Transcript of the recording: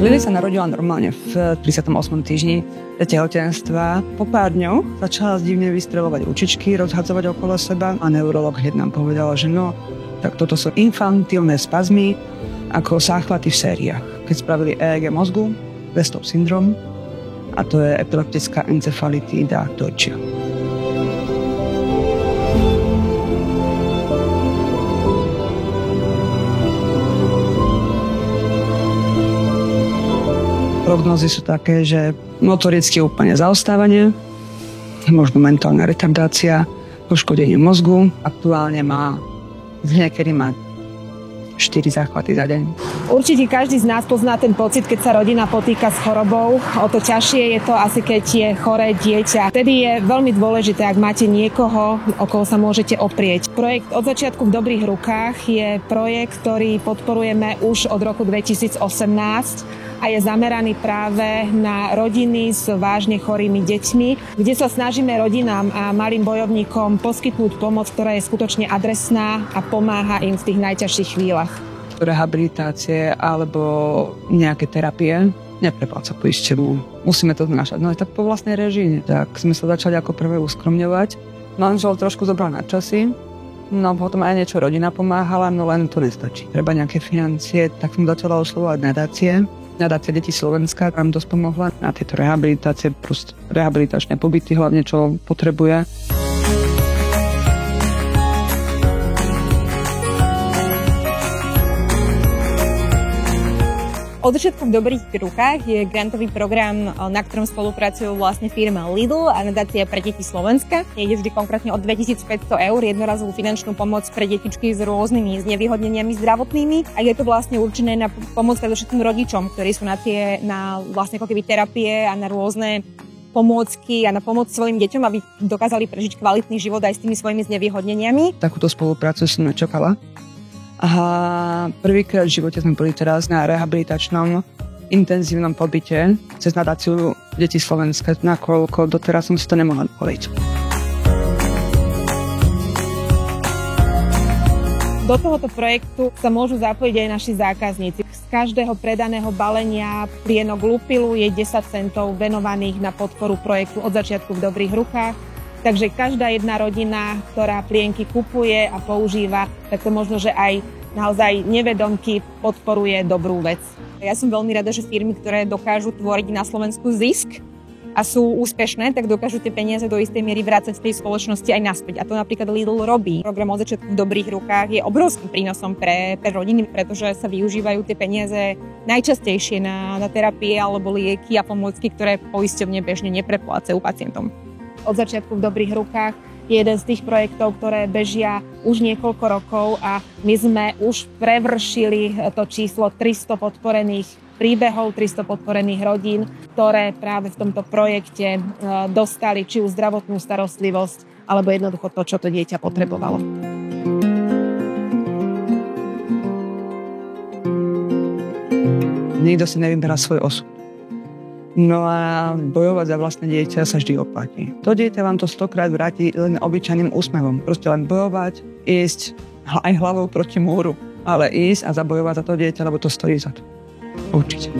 Lily sa narodila normálne v 38. týždni tehotenstva. Po pár dňoch začala divne vystreľovať ručičky, rozhadzovať okolo seba a neurolog hneď nám povedal, že no, tak toto sú infantilné spazmy ako záchvaty v sériách. Keď spravili EEG mozgu, Westov syndrom, a to je epileptická encefalitída Deutsche. Prognózy sú také, že motoricky úplne zaostávanie, možno mentálna retardácia, poškodenie mozgu. Aktuálne niekedy má 4 záchvaty za deň. Určite každý z nás pozná ten pocit, keď sa rodina potýka s chorobou. O to ťažšie je to asi, keď je choré dieťa. Vtedy je veľmi dôležité, ak máte niekoho, o koho sa môžete oprieť. Projekt Od začiatku v dobrých rukách je projekt, ktorý podporujeme už od roku 2018 a je zameraný práve na rodiny s vážne chorými deťmi, kde sa snažíme rodinám a malým bojovníkom poskytnúť pomoc, ktorá je skutočne adresná a pomáha im v tých najťažších chvíľach. Rehabilitácie alebo nejaké terapie neprepláca poisťovňu. Musíme to znášať. No aj tak po vlastnej režii. Tak sme sa začali ako prvé uskromňovať. Manžel trošku zobral na časy, no potom aj niečo rodina pomáhala, no len to nestačí. Treba nejaké financie, tak som začala oslovovať nadácia Deti Slovenska nám dosť pomohla na tieto rehabilitácie, proste rehabilitačné pobyty, hlavne čo potrebuje. Od začiatku v dobrých rukách je grantový program, na ktorom spolupracujú vlastne firma Lidl a nadácia pre Deti Slovenska. Ide vždy konkrétne od 2500 eur jednorazovú finančnú pomoc pre detičky s rôznymi znevýhodneniami zdravotnými. A je to vlastne určené na pomoc predovšetkým rodičom, ktorí sú na vlastne ako keby terapie a na rôzne pomôcky a na pomoc svojim deťom, aby dokázali prežiť kvalitný život aj s tými svojimi znevýhodneniami. Takúto spoluprácu som nečakala. A prvýkrát v živote sme boli teraz na rehabilitačnom intenzívnom pobyte cez nadáciu Deti Slovenska, nakoľko doteraz som si to nemohla dovoliť. Do tohoto projektu sa môžu zapojiť aj naši zákazníci. Z každého predaného balenia plienok Lupilu je 10 centov venovaných na podporu projektu Od začiatku v dobrých rukách. Takže každá jedna rodina, ktorá plienky kupuje a používa, tak to možno, že aj naozaj nevedomky podporuje dobrú vec. Ja som veľmi rada, že firmy, ktoré dokážu tvoriť na Slovensku zisk a sú úspešné, tak dokážu tie peniaze do istej miery vrácať z tej spoločnosti aj naspäť. A to napríklad Lidl robí. Program Od začiatku v dobrých rukách je obrovským prínosom pre rodiny, pretože sa využívajú tie peniaze najčastejšie na terapie alebo lieky a pomôcky, ktoré poisťovne bežne nepreplácajú pacientom. Od začiatku v dobrých rukách je jeden z tých projektov, ktoré bežia už niekoľko rokov a my sme už prevršili to číslo 300 podporených príbehov, 300 podporených rodín, ktoré práve v tomto projekte dostali či už zdravotnú starostlivosť, alebo jednoducho to, čo to dieťa potrebovalo. Nikto si nevyberá svoj osud. No a bojovať za vlastné dieťa sa vždy oplatí. To dieťa vám to 100-krát vráti len obyčajným úsmevom. Proste len bojovať, ísť aj hlavou proti múru. Ale ísť a zabojovať za to dieťa, lebo to stojí za to. Určite.